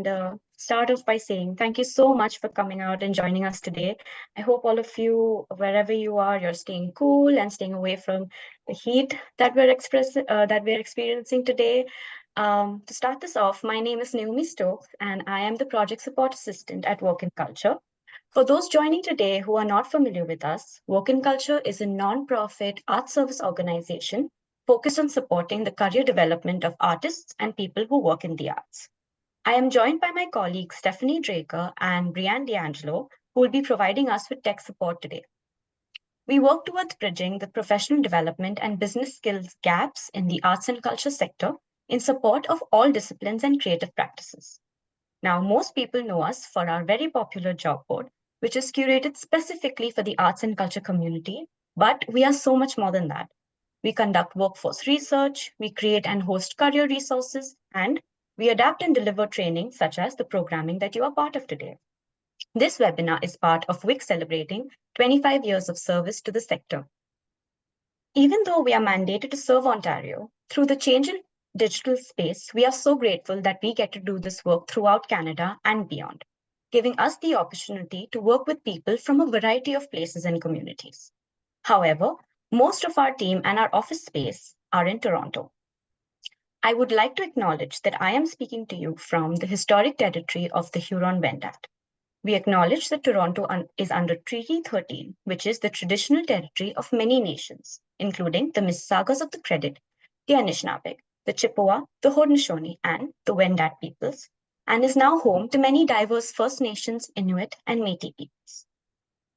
and start off by saying thank you so much for coming out and joining us today. I hope all of you, wherever you are, you're staying cool and staying away from the heat that we're experiencing today. To start this off, my name is Naomi Stokes, and I am the Project Support Assistant at Work in Culture. For those joining today who are not familiar with us, Work in Culture is a non-profit art service organization focused on supporting the career development of artists and people who work in the arts. I am joined by my colleagues Stephanie Draker and Brianne D'Angelo, who will be providing us with tech support today. We work towards bridging the professional development and business skills gaps in the arts and culture sector in support of all disciplines and creative practices. Now, most people know us for our very popular job board, which is curated specifically for the arts and culture community, but we are so much more than that. We conduct workforce research, we create and host career resources, and we adapt and deliver training such as the programming that you are part of today. This webinar is part of WIC celebrating 25 years of service to the sector. Even though we are mandated to serve Ontario, through the change in digital space, we are so grateful that we get to do this work throughout Canada and beyond, giving us the opportunity to work with people from a variety of places and communities. However, most of our team and our office space are in Toronto. I would like to acknowledge that I am speaking to you from the historic territory of the Huron-Wendat. We acknowledge that Toronto is under Treaty 13, which is the traditional territory of many nations, including the Mississaugas of the Credit, the Anishinaabe, the Chippewa, the Haudenosaunee, and the Wendat peoples, and is now home to many diverse First Nations, Inuit, and Métis peoples.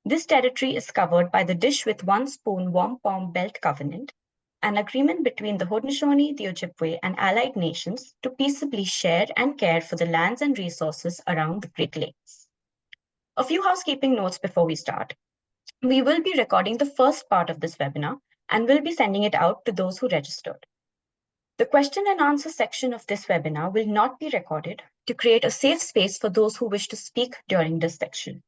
This territory is covered by the Dish with One Spoon Wampum Belt Covenant, an agreement between the Haudenosaunee, the Ojibwe, and allied nations to peaceably share and care for the lands and resources around the Great Lakes. A few housekeeping notes before we start. We will be recording the first part of this webinar and will be sending it out to those who registered. The question and answer section of this webinar will not be recorded to create a safe space for those who wish to speak during this section.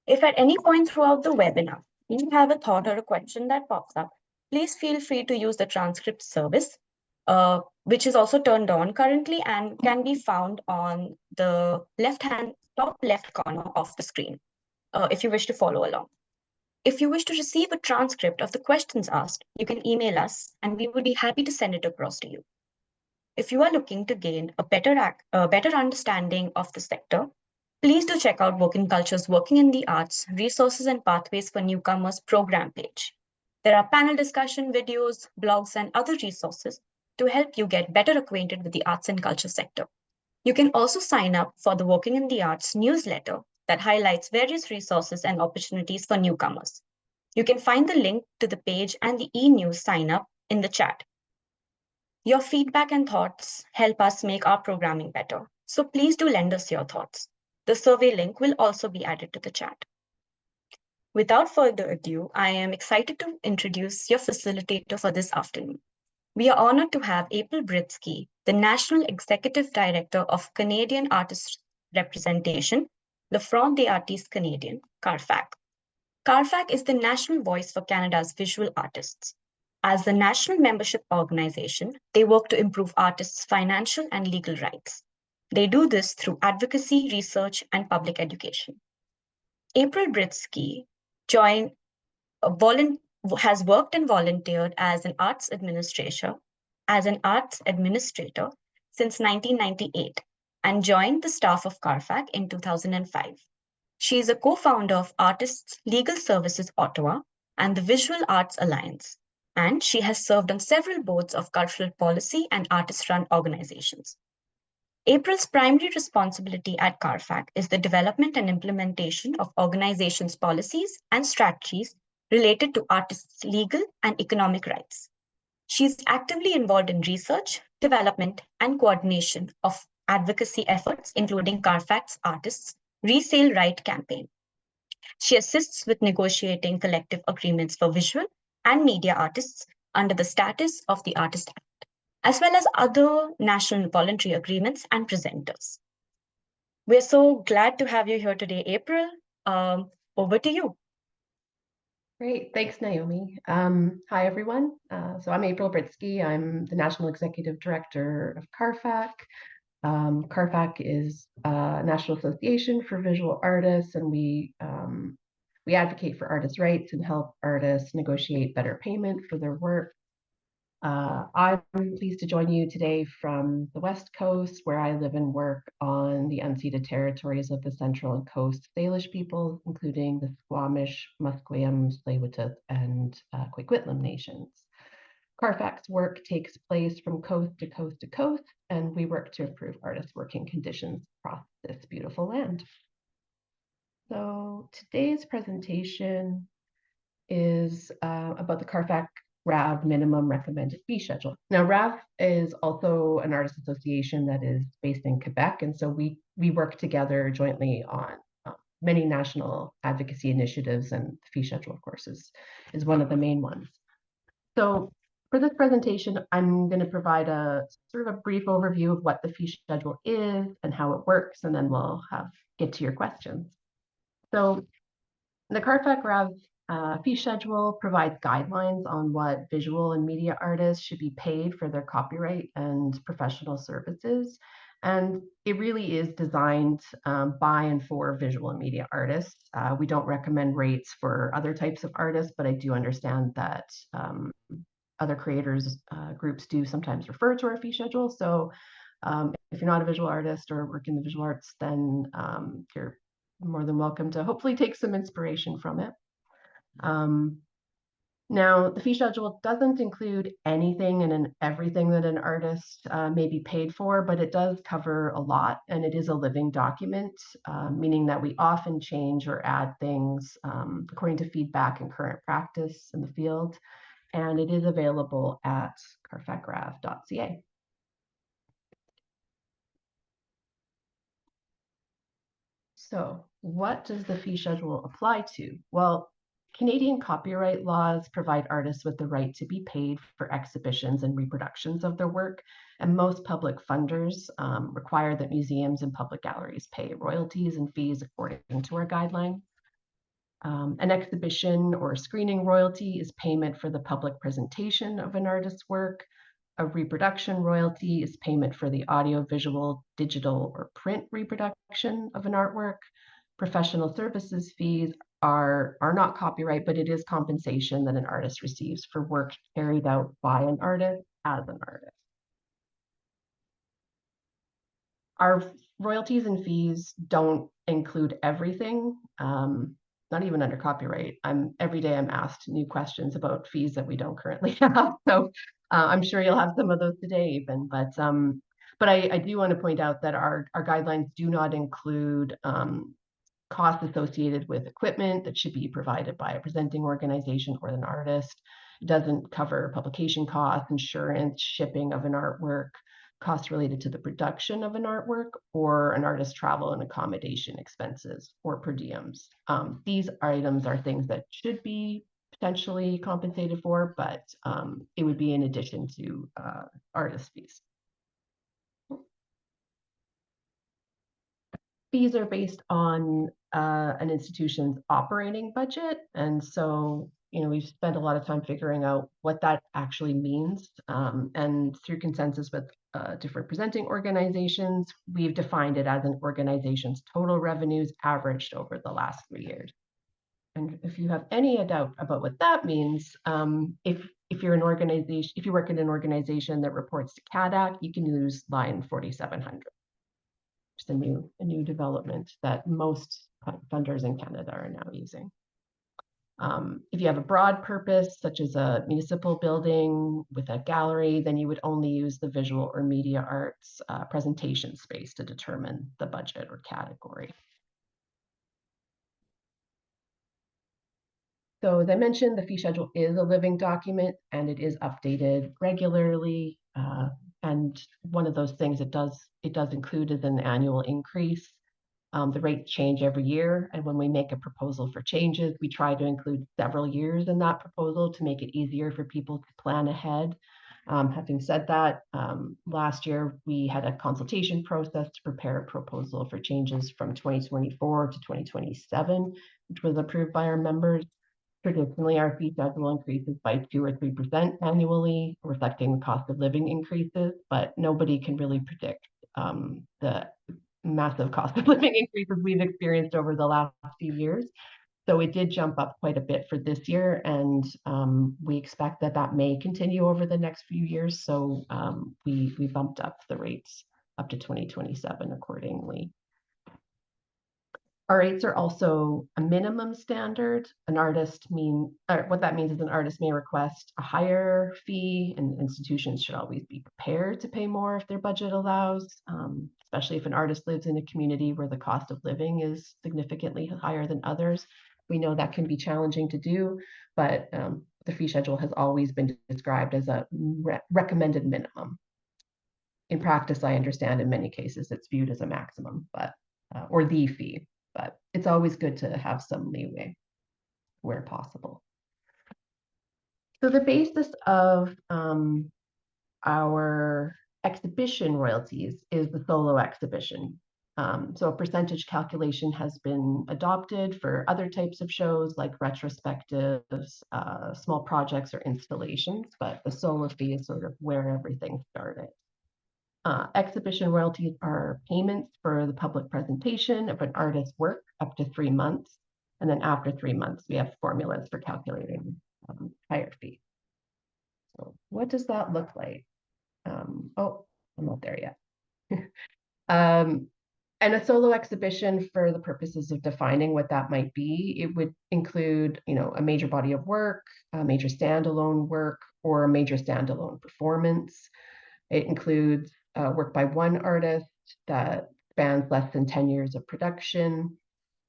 If at any point throughout the webinar, you have a thought or a question that pops up, please feel free to use the transcript service, which is also turned on currently and can be found on the top left corner of the screen, if you wish to follow along. If you wish to receive a transcript of the questions asked, you can email us and we would be happy to send it across to you. If you are looking to gain a better understanding of the sector, please do check out Work in Culture's Working in the Arts, Resources and Pathways for Newcomers program page. There are panel discussion, videos, blogs, and other resources to help you get better acquainted with the arts and culture sector. You can also sign up for the Working in the Arts newsletter that highlights various resources and opportunities for newcomers. You can find the link to the page and the e-news sign up in the chat. Your feedback and thoughts help us make our programming better, so please do lend us your thoughts. The survey link will also be added to the chat. Without further ado, I am excited to introduce your facilitator for this afternoon. We are honored to have April Britski, the National Executive Director of Canadian Artist Representation, Le Front des Artistes Canadiens, CARFAC. CARFAC is the national voice for Canada's visual artists. As the national membership organization, they work to improve artists' financial and legal rights. They do this through advocacy, research, and public education. April Britski has worked and volunteered as an arts administrator since 1998 and joined the staff of CARFAC in 2005. She is a co-founder of Artists Legal Services Ottawa and the Visual Arts Alliance, and she has served on several boards of cultural policy and artist-run organizations. April's primary responsibility at CARFAC is the development and implementation of organizations' policies and strategies related to artists' legal and economic rights. She is actively involved in research, development, and coordination of advocacy efforts, including CARFAC's Artists Resale Right campaign. She assists with negotiating collective agreements for visual and media artists under the Status of the Artist Act, as well as other national voluntary agreements and presenters. We're so glad to have you here today, April. Over to you. Great, thanks, Naomi. Hi, everyone. So I'm April Britski. I'm the National Executive Director of CARFAC. CARFAC is a national association for visual artists, and we advocate for artists' rights and help artists negotiate better payment for their work. I'm pleased to join you today from the West Coast, where I live and work on the unceded territories of the Central and Coast Salish peoples, including the Squamish, Musqueam, Tsleil-Waututh, and Coquitlam nations. CARFAC's work takes place from coast to coast to coast, and we work to improve artists' working conditions across this beautiful land. So today's presentation is about the CARFAC RAV minimum recommended fee schedule. Now, RAV is also an artist association that is based in Quebec, and so we work together jointly on many national advocacy initiatives, and the fee schedule, of course, is one of the main ones. So for this presentation, I'm going to provide a sort of a brief overview of what the fee schedule is and how it works, and then we'll get to your questions. So the CARFAC RAV fee schedule provides guidelines on what visual and media artists should be paid for their copyright and professional services. And it really is designed by and for visual and media artists. We don't recommend rates for other types of artists, but I do understand that other creators groups do sometimes refer to our fee schedule. So if you're not a visual artist or work in the visual arts, then you're more than welcome to hopefully take some inspiration from it. Now, the fee schedule doesn't include anything and everything that an artist may be paid for, but it does cover a lot, and it is a living document, meaning that we often change or add things according to feedback and current practice in the field, and it is available at carfacrav.ca. So what does the fee schedule apply to? Well, Canadian copyright laws provide artists with the right to be paid for exhibitions and reproductions of their work, and most public funders require that museums and public galleries pay royalties and fees according to our guidelines. An exhibition or screening royalty is payment for the public presentation of an artist's work. A reproduction royalty is payment for the audio, visual, digital, or print reproduction of an artwork. Professional services fees are not copyright, but it is compensation that an artist receives for work carried out by an artist as an artist. Our royalties and fees don't include everything, not even under copyright. Every day I'm asked new questions about fees that we don't currently have. So I'm sure you'll have some of those today even, but I do want to point out that our guidelines do not include costs associated with equipment that should be provided by a presenting organization or an artist. It doesn't cover publication costs, insurance, shipping of an artwork, costs related to the production of an artwork, or an artist's travel and accommodation expenses or per diems. These items are things that should be potentially compensated for, but it would be in addition to artist fees. Fees are based on an institution's operating budget, and so we've spent a lot of time figuring out what that actually means, and through consensus with different presenting organizations, we've defined it as an organization's total revenues averaged over the last 3 years. And if you have any doubt about what that means, if you're an organization, if you work in an organization that reports to CADAC, you can use line 4700. It's a new development that most funders in Canada are now using. If you have a broad purpose, such as a municipal building with a gallery, then you would only use the visual or media arts presentation space to determine the budget or category. So as I mentioned, the fee schedule is a living document and it is updated regularly. And one of those things it does include is an annual increase. The rates change every year, and when we make a proposal for changes, we try to include several years in that proposal to make it easier for people to plan ahead. Having said that, last year we had a consultation process to prepare a proposal for changes from 2024 to 2027, which was approved by our members. Traditionally, our fee schedule increases by 2 or 3% annually, reflecting the cost of living increases, but nobody can really predict the massive cost of living increases we've experienced over the last few years. So it did jump up quite a bit for this year, and we expect that that may continue over the next few years. So we bumped up the rates up to 2027 accordingly. Our rates are also a minimum standard. What that means is an artist may request a higher fee, and institutions should always be prepared to pay more if their budget allows, especially if an artist lives in a community where the cost of living is significantly higher than others. We know that can be challenging to do, but the fee schedule has always been described as a recommended minimum. In practice, I understand in many cases it's viewed as a maximum, but or the fee. But it's always good to have some leeway where possible. So the basis of our exhibition royalties is the solo exhibition. So a percentage calculation has been adopted for other types of shows like retrospectives, small projects, or installations, but the solo fee is sort of where everything started. Exhibition royalties are payments for the public presentation of an artist's work up to 3 months. And then after 3 months, we have formulas for calculating higher fee. So what does that look like? Oh, I'm not there yet. And a solo exhibition, for the purposes of defining what that might be, it would include, a major body of work, a major standalone work, or a major standalone performance. It includes work by one artist that spans less than 10 years of production,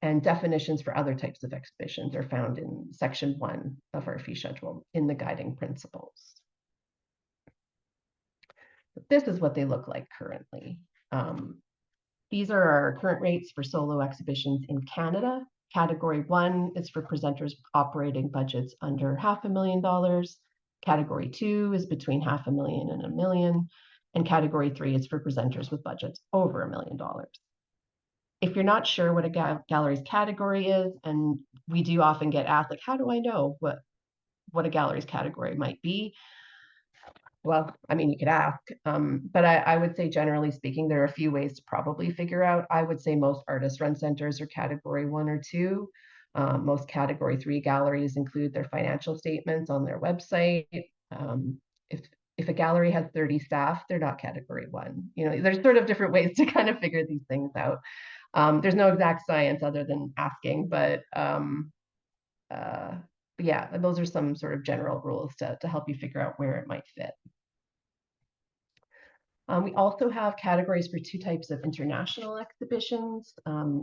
and definitions for other types of exhibitions are found in section 1 of our fee schedule in the guiding principles. This is what they look like currently. These are our current rates for solo exhibitions in Canada. Category 1 is for presenters operating budgets under $500,000. Category 2 is between $500,000 and $1 million. And category 3 is for presenters with budgets over $1 million. If you're not sure what a gallery's category is, and we do often get asked, like, how do I know what a gallery's category might be? Well, I mean, you could ask, but I would say, generally speaking, there are a few ways to probably figure out. I would say most artist-run centers are category 1 or 2. Most category 3 galleries include their financial statements on their website. If a gallery has 30 staff, they're not category 1. There's sort of different ways to kind of figure these things out. There's no exact science other than asking, but yeah, those are some sort of general rules to help you figure out where it might fit. We also have categories for 2 types of international exhibitions.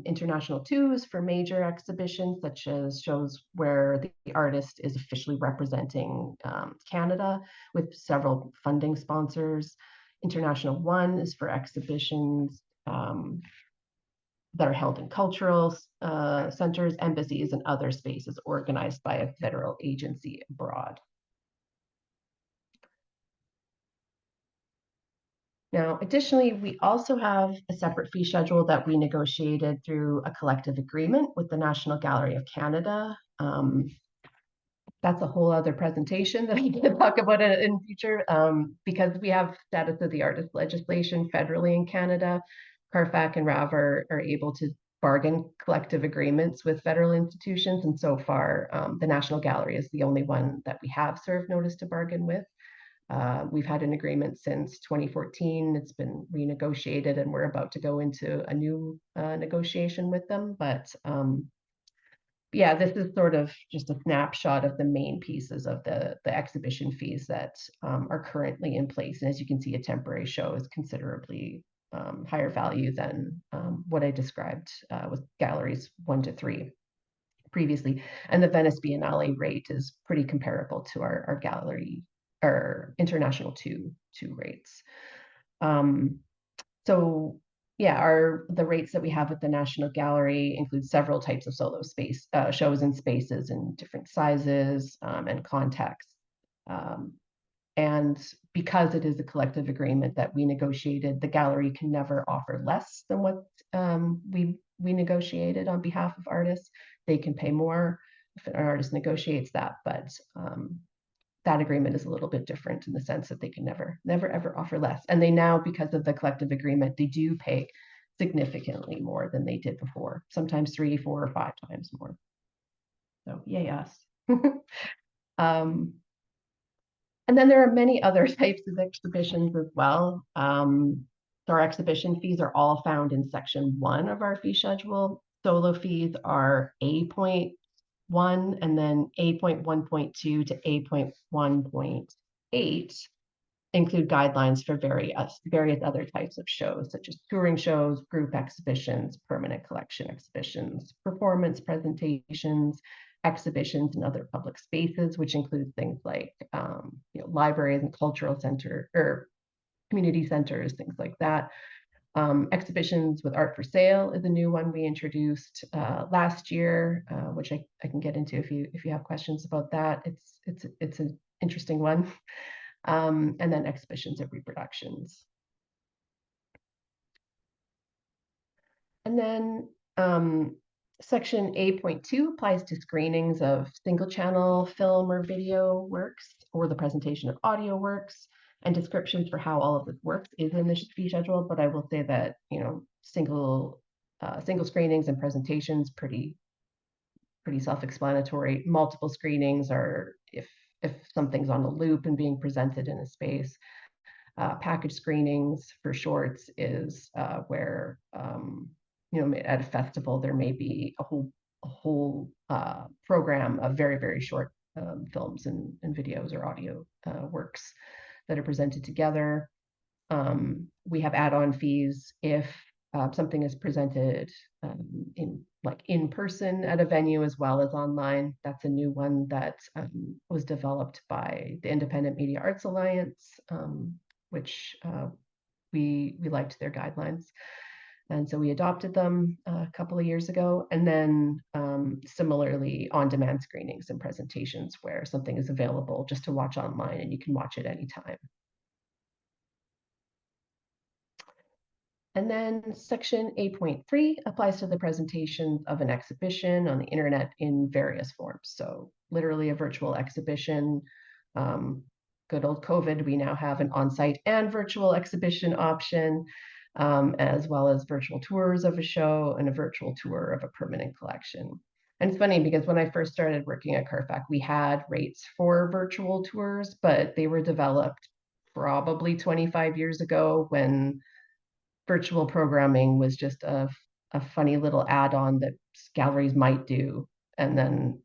International 2 is for major exhibitions, such as shows where the artist is officially representing Canada with several funding sponsors. International 1 is for exhibitions that are held in cultural centers, embassies, and other spaces organized by a federal agency abroad. Now, additionally, we also have a separate fee schedule that we negotiated through a collective agreement with the National Gallery of Canada. That's a whole other presentation that I can talk about in future, because we have status of the artist legislation federally in Canada. CARFAC and RAV are able to bargain collective agreements with federal institutions, and so far, the National Gallery is the only one that we have served notice to bargain with. We've had an agreement since 2014. It's been renegotiated, and we're about to go into a new negotiation with them. But yeah, this is sort of just a snapshot of the main pieces of the exhibition fees that are currently in place. And as you can see, a temporary show is considerably higher value than what I described with galleries 1 to 3 previously. And the Venice Biennale rate is pretty comparable to our gallery or international 2 rates. So yeah, the rates that we have with the National Gallery include several types of solo space shows and spaces in different sizes and contexts. And because it is a collective agreement that we negotiated, the gallery can never offer less than what we negotiated on behalf of artists. They can pay more if an artist negotiates that, but that agreement is a little bit different in the sense that they can never ever offer less. And they now, because of the collective agreement, they do pay significantly more than they did before, sometimes 3, 4, or 5 times more. So yay us. And then there are many other types of exhibitions as well. So our exhibition fees are all found in section 1 of our fee schedule. Solo fees are A.1 and then A.1.2 to A.1.8 include guidelines for various other types of shows, such as touring shows, group exhibitions, permanent collection exhibitions, performance presentations, exhibitions in other public spaces, which includes things like libraries and cultural center or community centers, things like that. Exhibitions with art for sale is a new one we introduced last year, which I can get into if you have questions about that. It's an interesting one. And then exhibitions of reproductions. And then section A.2 applies to screenings of single channel film or video works or the presentation of audio works, and descriptions for how all of this works is in the fee schedule. But I will say that, single screenings and presentations pretty self-explanatory. Multiple screenings are if something's on a loop and being presented in a space. Package screenings for shorts is where at a festival there may be a whole program of very, very short films and videos or audio works that are presented together. We have add-on fees if something is presented in person at a venue as well as online. That's a new one that was developed by the Independent Media Arts Alliance, which we liked their guidelines. And so we adopted them a couple of years ago. And then similarly, on-demand screenings and presentations where something is available just to watch online and you can watch it anytime. And then section A.3 applies to the presentation of an exhibition on the internet in various forms. So literally a virtual exhibition. Good old COVID, we now have an on-site and virtual exhibition option, as well as virtual tours of a show and a virtual tour of a permanent collection. And it's funny because when I first started working at CARFAC, we had rates for virtual tours, but they were developed probably 25 years ago when virtual programming was just a funny little add-on that galleries might do. And then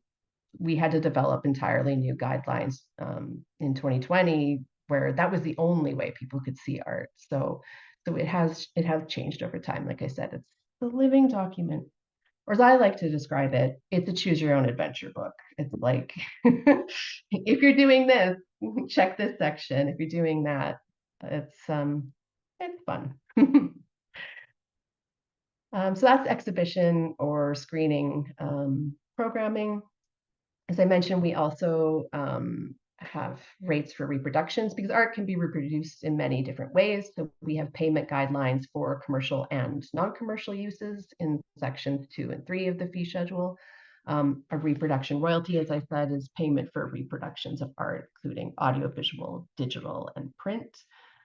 we had to develop entirely new guidelines in 2020, where that was the only way people could see art. So it has changed over time. Like I said, it's the living document. Or as I like to describe it, it's a choose your own adventure book. It's like, if you're doing this, check this section. If you're doing that, it's fun. So that's exhibition or screening programming. As I mentioned, we also have rates for reproductions because art can be reproduced in many different ways. So we have payment guidelines for commercial and non-commercial uses in sections 2 and 3 of the fee schedule. A reproduction royalty, as I said, is payment for reproductions of art, including audiovisual, digital, and print.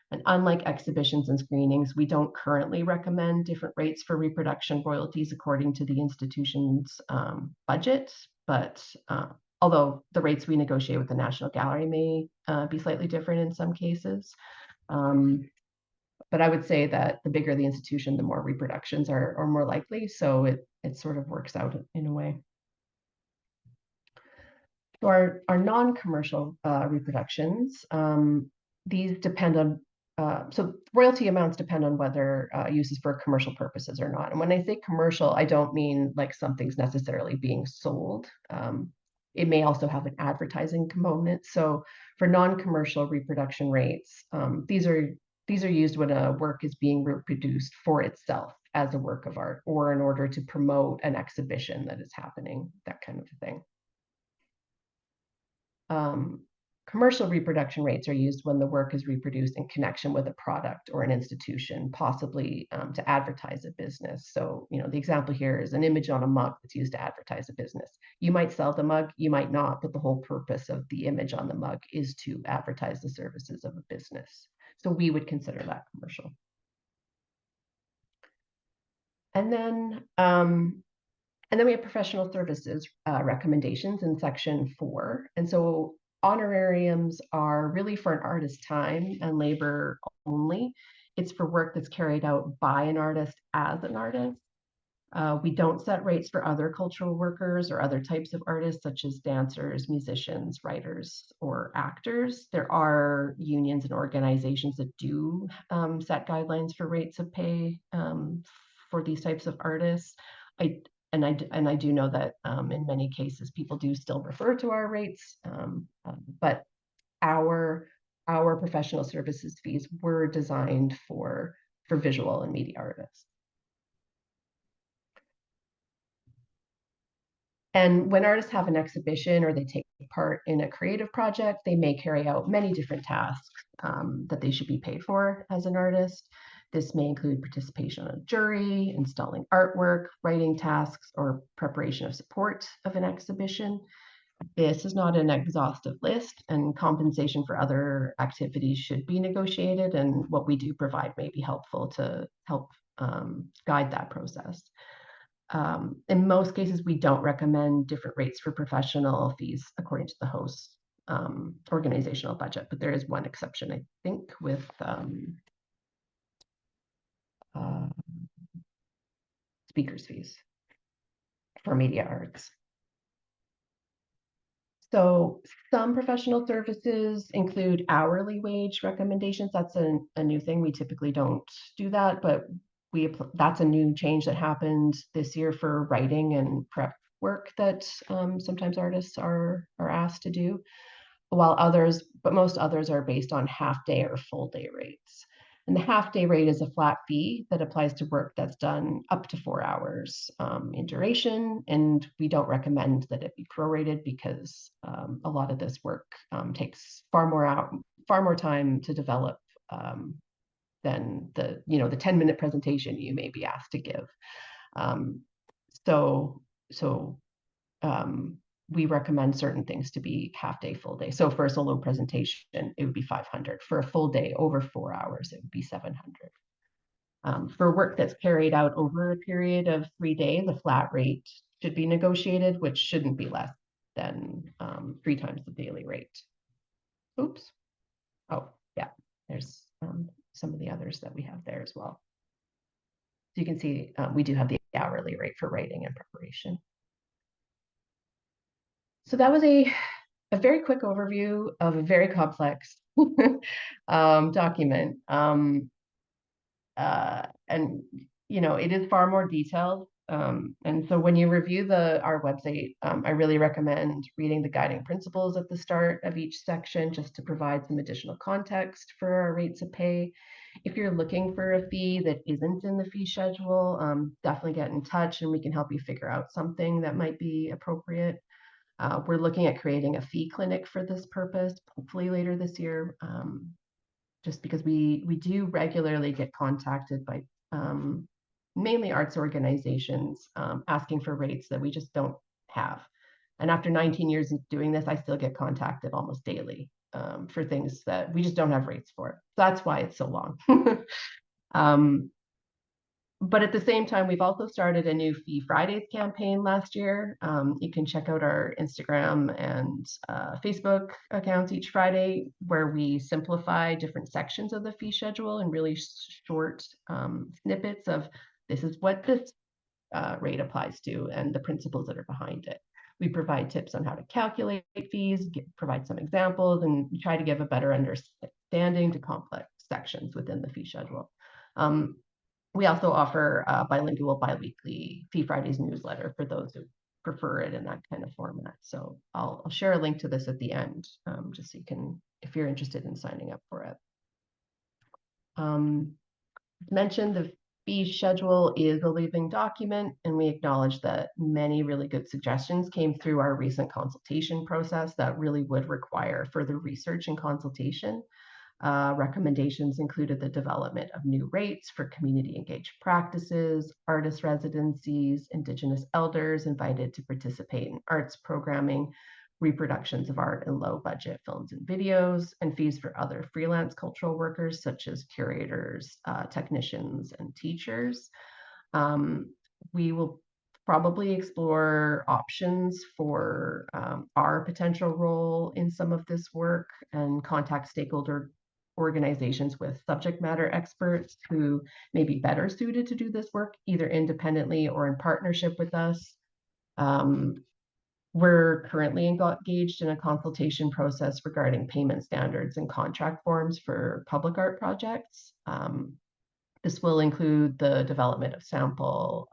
And unlike exhibitions and screenings, we don't currently recommend different rates for reproduction royalties according to the institution's budget. But although the rates we negotiate with the National Gallery may be slightly different in some cases. But I would say that the bigger the institution, the more reproductions are more likely. So it sort of works out in a way. So our non-commercial reproductions, these depend on so royalty amounts depend on whether uses for commercial purposes or not. And when I say commercial, I don't mean like something's necessarily being sold. It may also have an advertising component. So for non-commercial reproduction rates, these are used when a work is being reproduced for itself as a work of art or in order to promote an exhibition that is happening, that kind of thing. Commercial reproduction rates are used when the work is reproduced in connection with a product or an institution, possibly to advertise a business. So, the example here is an image on a mug that's used to advertise a business. You might sell the mug, you might not, but the whole purpose of the image on the mug is to advertise the services of a business. So we would consider that commercial. And then we have professional services recommendations in section 4. And so honorariums are really for an artist's time and labor only. It's for work that's carried out by an artist as an artist. We don't set rates for other cultural workers or other types of artists, such as dancers, musicians, writers, or actors. There are unions and organizations that do set guidelines for rates of pay for these types of artists. I do know that in many cases people do still refer to our rates, but our professional services fees were designed for visual and media artists. And when artists have an exhibition or they take part in a creative project, they may carry out many different tasks that they should be paid for as an artist. This may include participation on a jury, installing artwork, writing tasks, or preparation of support of an exhibition. This is not an exhaustive list, and compensation for other activities should be negotiated, and what we do provide may be helpful to help guide that process. In most cases, we don't recommend different rates for professional fees according to the host's organizational budget, but there is one exception, I think, with speakers' fees for media arts. So some professional services include hourly wage recommendations. That's a new thing. We typically don't do that, but that's a new change that happened this year for writing and prep work that sometimes artists are asked to do, but most others are based on half-day or full-day rates. And the half-day rate is a flat fee that applies to work that's done up to 4 hours in duration, and we don't recommend that it be prorated because a lot of this work takes far more time to develop than the 10-minute presentation you may be asked to give. We recommend certain things to be half day, full day. So for a solo presentation, it would be 500. For a full day over 4 hours, it would be 700. For work that's carried out over a period of 3 days, a flat rate should be negotiated, which shouldn't be less than 3 times the daily rate. Oops. Oh, yeah, there's some of the others that we have there as well. So you can see we do have the hourly rate for writing and preparation. So that was a very quick overview of a very complex document. And it is far more detailed. And so when you review our website, I really recommend reading the guiding principles at the start of each section just to provide some additional context for our rates of pay. If you're looking for a fee that isn't in the fee schedule, definitely get in touch and we can help you figure out something that might be appropriate. We're looking at creating a fee clinic for this purpose, hopefully later this year, just because we do regularly get contacted by mainly arts organizations asking for rates that we just don't have. And after 19 years of doing this, I still get contacted almost daily for things that we just don't have rates for. So that's why it's so long. But at the same time, we've also started a new Fee Fridays campaign last year. You can check out our Instagram and Facebook accounts each Friday, where we simplify different sections of the fee schedule in really short snippets of this is what this rate applies to and the principles that are behind it. We provide tips on how to calculate fees, provide some examples, and try to give a better understanding to complex sections within the fee schedule. We also offer bilingual bi-weekly Fee Fridays newsletter for those who prefer it in that kind of format. So I'll share a link to this at the end, just so you can, if you're interested in signing up for it. Mentioned fee schedule is a living document, and we acknowledge that many really good suggestions came through our recent consultation process that really would require further research and consultation. Recommendations included the development of new rates for community engaged practices, artist residencies, Indigenous elders invited to participate in arts programming, reproductions of art and low budget films and videos, and fees for other freelance cultural workers such as curators, technicians, and teachers. We will probably explore options for our potential role in some of this work and contact stakeholder organizations with subject matter experts who may be better suited to do this work, either independently or in partnership with us. We're currently engaged in a consultation process regarding payment standards and contract forms for public art projects. This will include the development of sample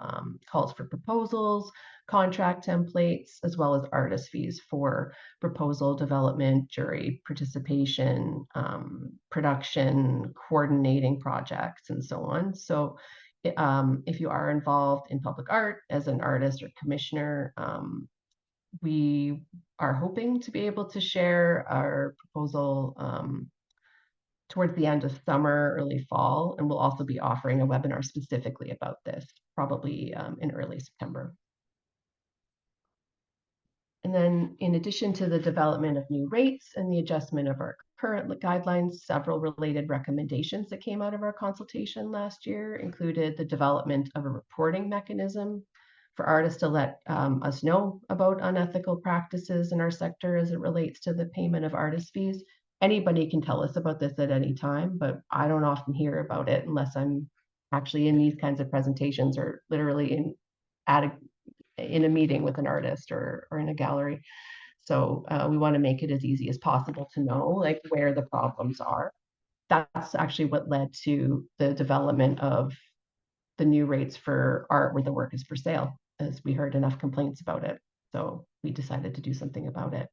calls for proposals, contract templates, as well as artist fees for proposal development, jury participation, production, coordinating projects, and so on. So if you are involved in public art as an artist or commissioner, we are hoping to be able to share our proposal towards the end of summer, early fall, and we'll also be offering a webinar specifically about this, probably in early September. And then in addition to the development of new rates and the adjustment of our current guidelines, several related recommendations that came out of our consultation last year included the development of a reporting mechanism for artists to let us know about unethical practices in our sector as it relates to the payment of artist fees. Anybody can tell us about this at any time, but I don't often hear about it unless I'm actually in these kinds of presentations or literally in a meeting with an artist or in a gallery. So we want to make it as easy as possible to know like where the problems are. That's actually what led to the development of the new rates for art where the work is for sale, as we heard enough complaints about it. So we decided to do something about it.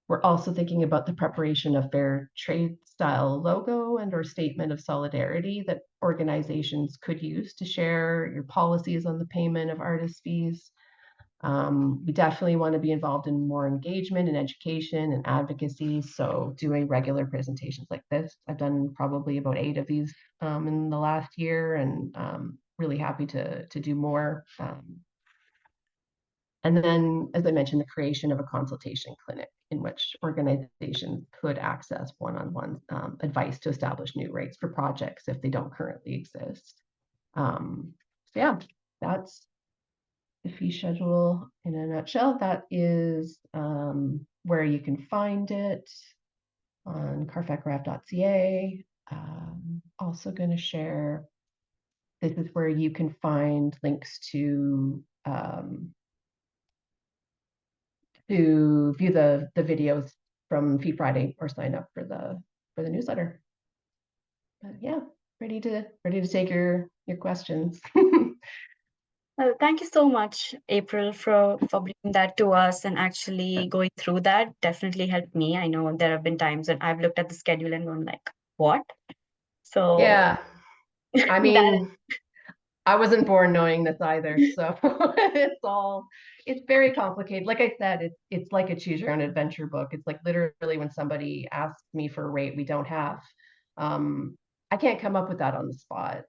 We're also thinking about the preparation of fair trade style logo and or statement of solidarity that organizations could use to share your policies on the payment of artist fees. We definitely want to be involved in more engagement and education and advocacy. So doing regular presentations like this, I've done probably about 8 of these in the last year, and really happy to do more. And then, as I mentioned, the creation of a consultation clinic in which organizations could access one-on-one advice to establish new rates for projects if they don't currently exist. So yeah, that's the fee schedule in a nutshell. That is where you can find it on carfacrav.ca. Also going to share, this is where you can find links to view the videos from Fee Friday or sign up for the newsletter. But yeah, ready to take your questions. Well, thank you so much, April, for bringing that to us and actually going through that. Definitely helped me. I know there have been times when I've looked at the schedule and gone like, what? So yeah, I mean, that, I wasn't born knowing this either, so it's very complicated. Like I said, it's like a choose your own adventure book. It's like literally when somebody asks me for a rate we don't have, I can't come up with that on the spot.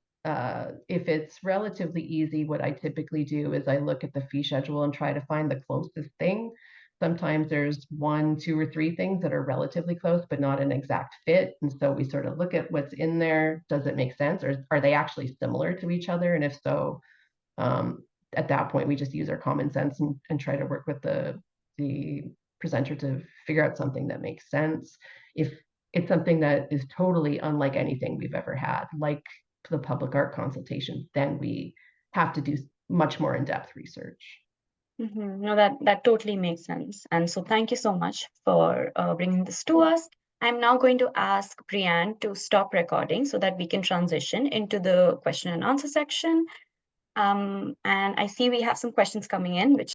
If it's relatively easy, what I typically do is I look at the fee schedule and try to find the closest thing. Sometimes there's 1, 2, or 3 things that are relatively close, but not an exact fit. And so we sort of look at what's in there. Does it make sense? Or are they actually similar to each other? And if so, at that point, we just use our common sense and try to work with the presenter to figure out something that makes sense. If it's something that is totally unlike anything we've ever had, like the public art consultation, then we have to do much more in-depth research. no, that totally makes sense. And so thank you so much for bringing this to us. I'm now going to ask Brianne to stop recording so that we can transition into the question and answer section. And I see we have some questions coming in, which